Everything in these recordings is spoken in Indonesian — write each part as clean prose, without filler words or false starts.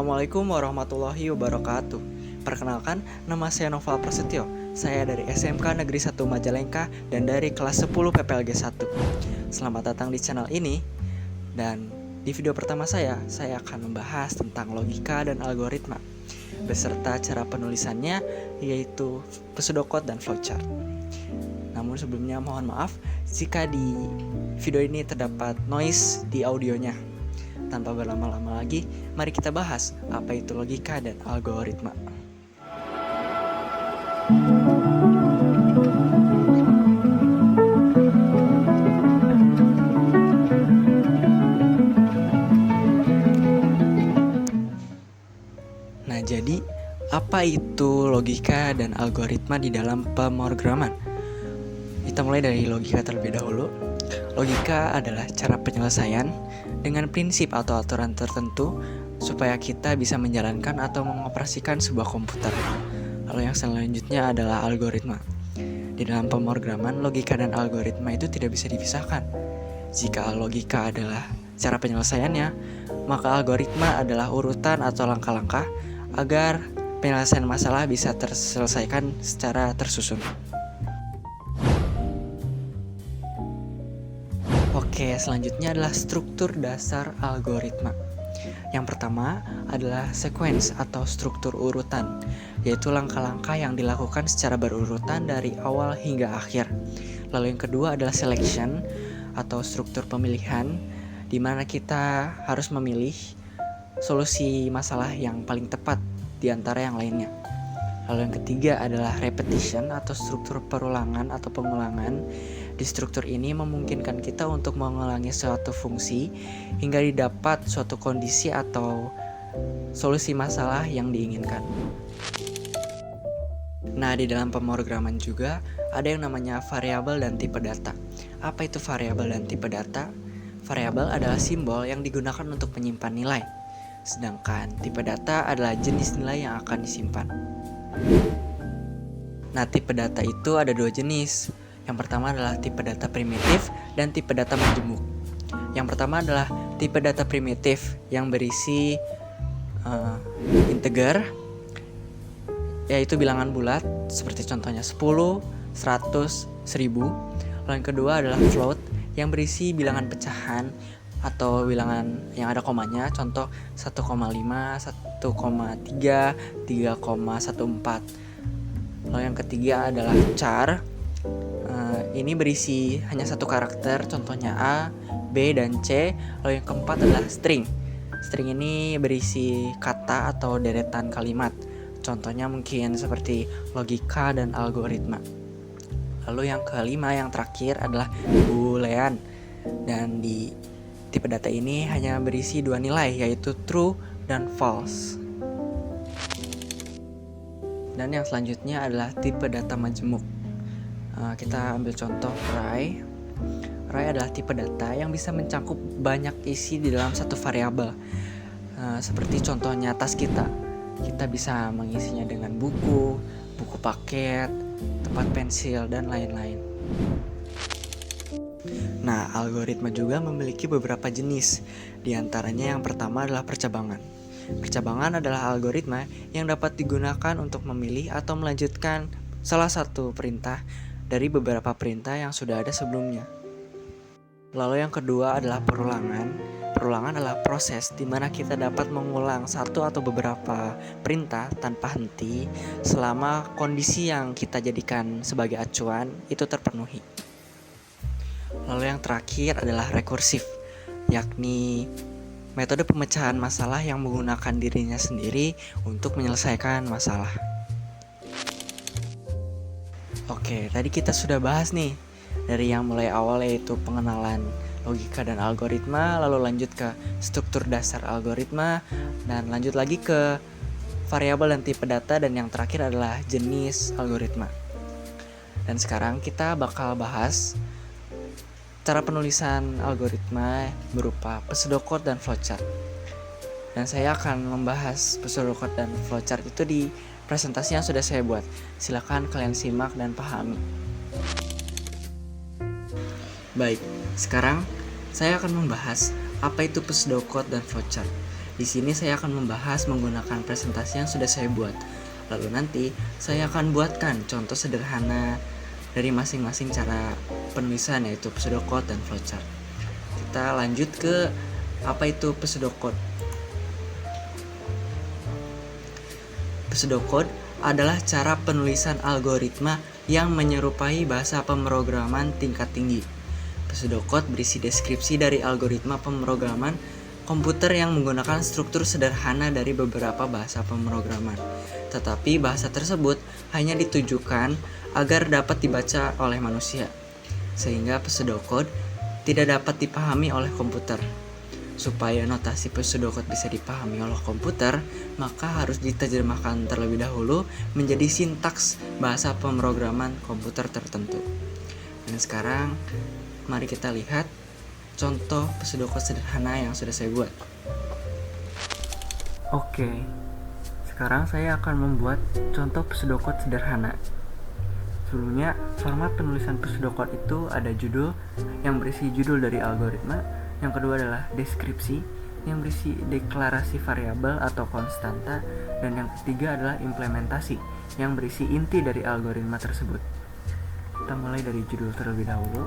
Assalamualaikum warahmatullahi wabarakatuh. Perkenalkan, nama saya Noval Prasetyo. Saya dari SMK Negeri 1 Majalengka dan dari kelas 10 PPLG 1. Selamat datang di channel ini. Dan di video pertama saya akan membahas tentang logika dan algoritma beserta cara penulisannya, yaitu pseudocode dan flowchart. Namun sebelumnya mohon maaf jika di video ini terdapat noise di audionya. Tanpa berlama-lama lagi, mari kita bahas apa itu logika dan algoritma. Nah, jadi apa itu logika dan algoritma di dalam pemrograman? Kita mulai dari logika terlebih dahulu. Logika adalah cara penyelesaian dengan prinsip atau aturan tertentu supaya kita bisa menjalankan atau mengoperasikan sebuah komputer. Lalu yang selanjutnya adalah algoritma. Di dalam pemrograman, logika dan algoritma itu tidak bisa dipisahkan. Jika logika adalah cara penyelesaiannya, maka algoritma adalah urutan atau langkah-langkah agar penyelesaian masalah bisa terselesaikan secara tersusun. Oke, selanjutnya adalah struktur dasar algoritma. Yang pertama adalah sequence atau struktur urutan, yaitu langkah-langkah yang dilakukan secara berurutan dari awal hingga akhir. Lalu yang kedua adalah selection atau struktur pemilihan, di mana kita harus memilih solusi masalah yang paling tepat di antara yang lainnya. Lalu yang ketiga adalah repetition atau struktur perulangan atau pengulangan. Di struktur ini memungkinkan kita untuk mengulangi suatu fungsi hingga didapat suatu kondisi atau solusi masalah yang diinginkan. Nah, di dalam pemrograman juga ada yang namanya variabel dan tipe data. Apa itu variabel dan tipe data? Variabel adalah simbol yang digunakan untuk menyimpan nilai, sedangkan tipe data adalah jenis nilai yang akan disimpan. Nah, tipe data itu ada dua jenis. Yang pertama adalah tipe data primitif dan tipe data majemuk. Yang pertama adalah tipe data primitif yang berisi integer, yaitu bilangan bulat seperti contohnya 10, 100, 1000. Lalu yang kedua adalah float yang berisi bilangan pecahan atau bilangan yang ada komanya, contoh 1,5, 1,3, 3,14. Lalu yang ketiga adalah char. Ini berisi hanya satu karakter, contohnya A, B, dan C. Lalu yang keempat adalah string. String ini berisi kata atau deretan kalimat, contohnya mungkin seperti logika dan algoritma. Lalu yang kelima, yang terakhir adalah boolean. Dan di tipe data ini hanya berisi dua nilai, yaitu true dan false. Dan yang selanjutnya adalah tipe data majemuk. Kita ambil contoh array. Array adalah tipe data yang bisa mencakup banyak isi di dalam satu variabel. Seperti contohnya tas kita. Kita bisa mengisinya dengan buku, buku paket, tempat pensil, dan lain-lain. Nah, algoritma juga memiliki beberapa jenis. Di antaranya yang pertama adalah percabangan. Percabangan adalah algoritma yang dapat digunakan untuk memilih atau melanjutkan salah satu perintah dari beberapa perintah yang sudah ada sebelumnya. Lalu yang kedua adalah perulangan. Perulangan adalah proses di mana kita dapat mengulang satu atau beberapa perintah tanpa henti selama kondisi yang kita jadikan sebagai acuan itu terpenuhi. Lalu yang terakhir adalah rekursif, yakni metode pemecahan masalah yang menggunakan dirinya sendiri untuk menyelesaikan masalah. Oke, tadi kita sudah bahas nih dari yang mulai awal, yaitu pengenalan logika dan algoritma, lalu lanjut ke struktur dasar algoritma, dan lanjut lagi ke variabel dan tipe data, dan yang terakhir adalah jenis algoritma. Dan sekarang kita bakal bahas cara penulisan algoritma berupa pseudocode dan flowchart. Dan saya akan membahas pseudocode dan flowchart itu di presentasi yang sudah saya buat. Silakan kalian simak dan pahami. Baik, sekarang saya akan membahas apa itu pseudocode dan flowchart. Di sini saya akan membahas menggunakan presentasi yang sudah saya buat. Lalu nanti saya akan buatkan contoh sederhana dari masing-masing cara penulisan, yaitu pseudocode dan flowchart. Kita lanjut ke apa itu pseudocode. Pseudocode adalah cara penulisan algoritma yang menyerupai bahasa pemrograman tingkat tinggi. Pseudocode berisi deskripsi dari algoritma pemrograman komputer yang menggunakan struktur sederhana dari beberapa bahasa pemrograman. Tetapi bahasa tersebut hanya ditujukan agar dapat dibaca oleh manusia, sehingga pseudocode tidak dapat dipahami oleh komputer. Supaya notasi pseudocode bisa dipahami oleh komputer, maka harus diterjemahkan terlebih dahulu menjadi sintaks bahasa pemrograman komputer tertentu. Dan sekarang mari kita lihat contoh pseudocode sederhana yang sudah saya buat. Oke, sekarang saya akan membuat contoh pseudocode sederhana. Sebelumnya, format penulisan pseudocode itu ada judul yang berisi judul dari algoritma. Yang kedua adalah deskripsi yang berisi deklarasi variabel atau konstanta, dan yang ketiga adalah implementasi yang berisi inti dari algoritma tersebut. Kita mulai dari judul terlebih dahulu.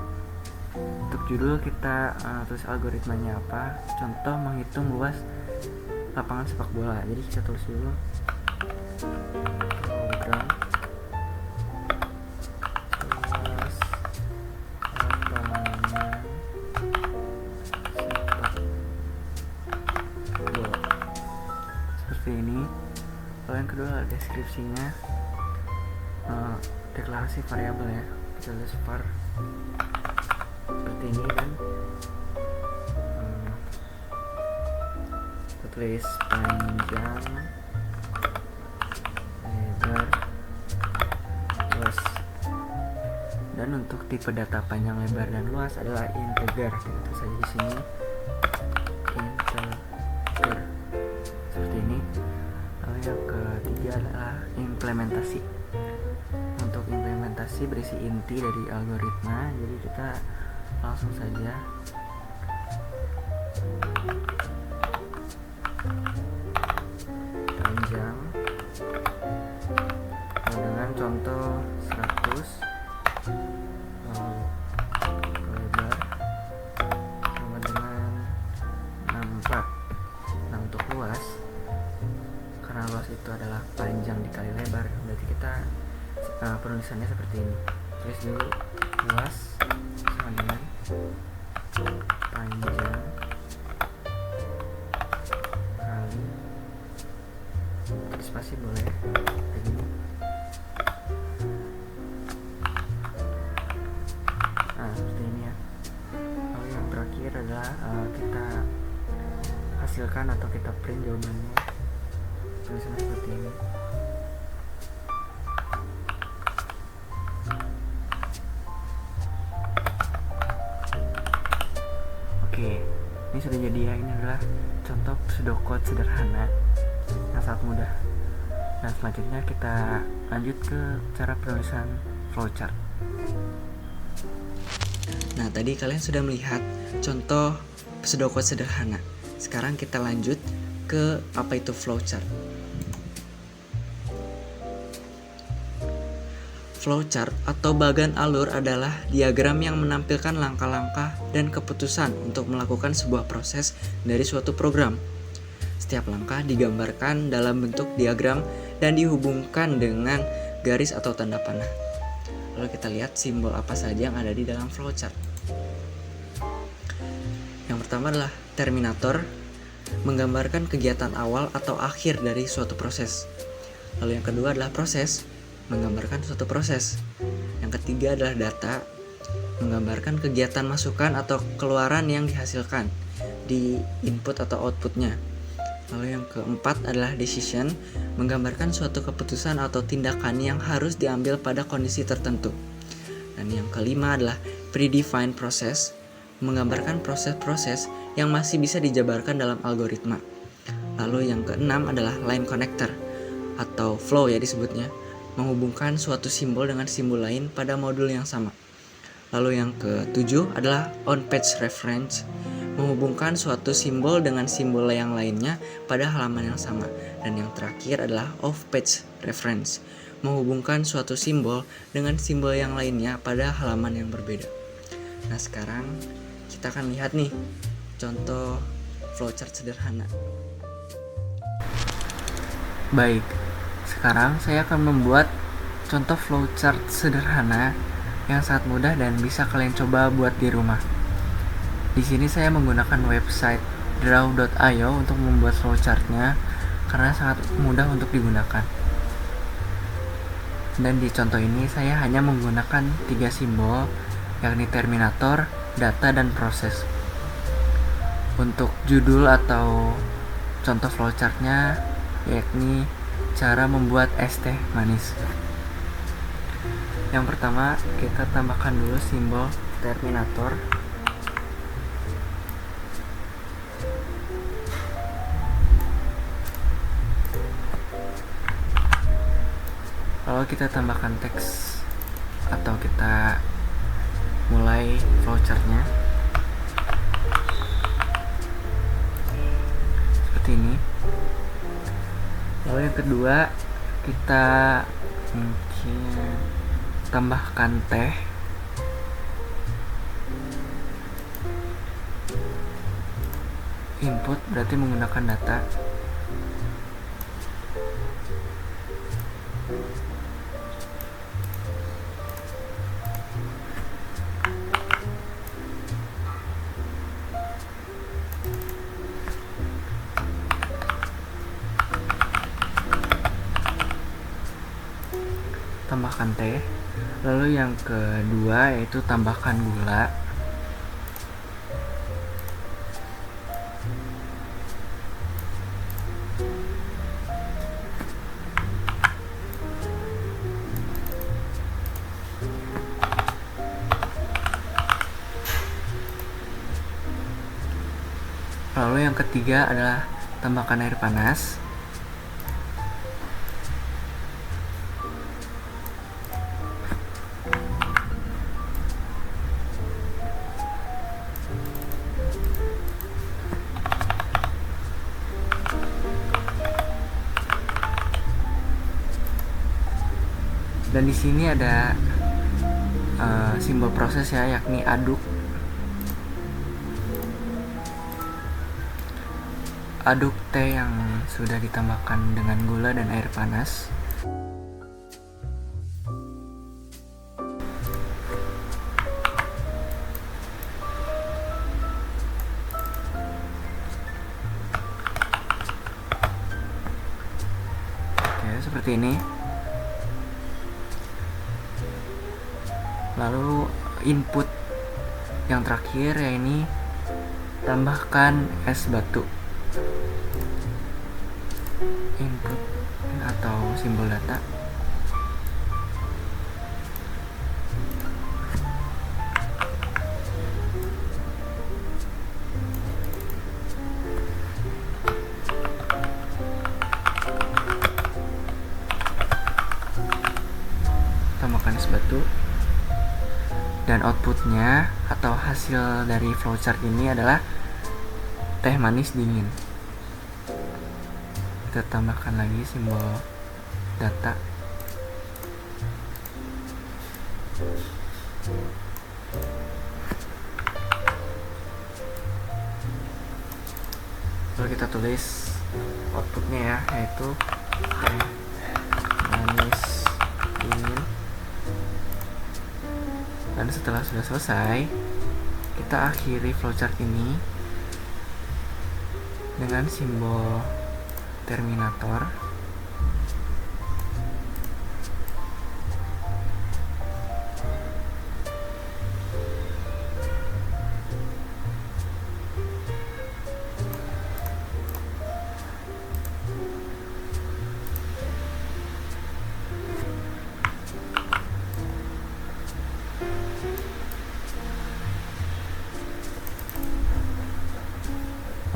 Untuk judul kita tulis algoritmanya apa. Contoh menghitung luas lapangan sepak bola. Jadi kita tulis dulu program luas lapangan seperti ini. Lalu yang kedua adalah deskripsinya, deklarasi variabel ya, kita tulis var seperti ini kan. Kita tulis panjang, lebar, luas. Dan untuk tipe data panjang, lebar, dan luas adalah integer. Kita tulis saja di sini integer seperti ini. Lalu yang ketiga adalah implementasi. Untuk implementasi berisi inti dari algoritma, jadi kita langsung saja panjang dengan contoh 100, lebar sama dengan 64. Nah, untuk luas, karena luas itu adalah panjang dikali lebar, berarti kita penulisannya seperti ini. Tulis dulu luas sama dengan panjang kali, spasi boleh kayak gini. Nah, seperti ini ya. Lalu yang terakhir adalah kita hasilkan atau kita print jawabannya. Tulisannya seperti ini. Oke, ini sudah jadi ya. Ini adalah contoh pseudocode sederhana yang sangat mudah. Dan selanjutnya kita lanjut ke cara penulisan flowchart. Nah, tadi kalian sudah melihat contoh pseudocode sederhana. Sekarang kita lanjut ke apa itu flowchart. Flowchart atau bagan alur adalah diagram yang menampilkan langkah-langkah dan keputusan untuk melakukan sebuah proses dari suatu program. Setiap langkah digambarkan dalam bentuk diagram dan dihubungkan dengan garis atau tanda panah. Lalu kita lihat simbol apa saja yang ada di dalam flowchart. Yang pertama adalah terminator, menggambarkan kegiatan awal atau akhir dari suatu proses. Lalu yang kedua adalah proses, menggambarkan suatu proses. Yang ketiga adalah data, menggambarkan kegiatan masukan atau keluaran yang dihasilkan di input atau outputnya. Lalu yang keempat adalah decision, menggambarkan suatu keputusan atau tindakan yang harus diambil pada kondisi tertentu. Dan yang kelima adalah predefined process, menggambarkan proses-proses yang masih bisa dijabarkan dalam algoritma. Lalu yang keenam adalah line connector atau flow ya disebutnya, menghubungkan suatu simbol dengan simbol lain pada modul yang sama. Lalu yang ketujuh adalah on-page reference, menghubungkan suatu simbol dengan simbol yang lainnya pada halaman yang sama. Dan yang terakhir adalah off-page reference, menghubungkan suatu simbol dengan simbol yang lainnya pada halaman yang berbeda. Nah, sekarang kita akan lihat nih contoh flowchart sederhana. Baik, sekarang saya akan membuat contoh flowchart sederhana yang sangat mudah dan bisa kalian coba buat di rumah. Di sini saya menggunakan website draw.io untuk membuat flowchartnya karena sangat mudah untuk digunakan. Dan di contoh ini saya hanya menggunakan 3 simbol, yakni terminator, data, dan proses. Untuk judul atau contoh flowchartnya yakni cara membuat es teh manis. Yang pertama, kita tambahkan dulu simbol terminator. Lalu kita tambahkan teks atau kita mulai flowchartnya seperti ini. Lalu yang kedua, kita mungkin tambahkan teh. Input berarti menggunakan data. Tambahkan teh. Lalu yang kedua yaitu tambahkan gula. Lalu yang ketiga adalah tambahkan air panas. Dan di sini ada simbol proses ya, yakni aduk. Aduk teh yang sudah ditambahkan dengan gula dan air panas. Oke, seperti ini. Lalu input yang terakhir ya, ini tambahkan es batu. Input atau simbol data. Tambahkan es batu. Dan outputnya atau hasil dari flowchart ini adalah teh manis dingin. Kita tambahkan lagi simbol data. Lalu kita tulis outputnya ya, yaitu teh manis dingin. Dan setelah sudah selesai, kita akhiri flowchart ini dengan simbol terminator.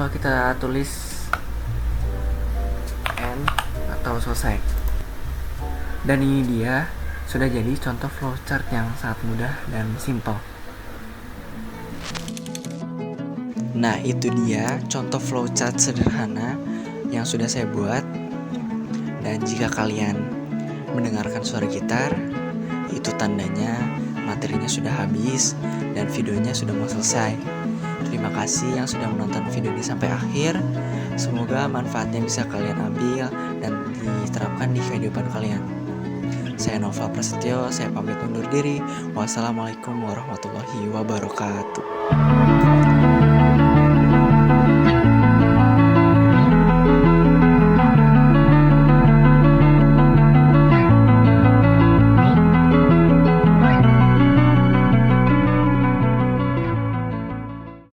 Lalu kita tulis end atau selesai. Dan ini dia sudah jadi contoh flowchart yang sangat mudah dan simple. Nah, itu dia contoh flowchart sederhana yang sudah saya buat. Dan jika kalian mendengarkan suara gitar, itu tandanya materinya sudah habis dan videonya sudah mau selesai. Terima kasih yang sudah menonton video ini sampai akhir. Semoga manfaatnya bisa kalian ambil dan diterapkan di kehidupan kalian. Saya Nova Prasetyo, saya pamit undur diri. Wassalamualaikum warahmatullahi wabarakatuh.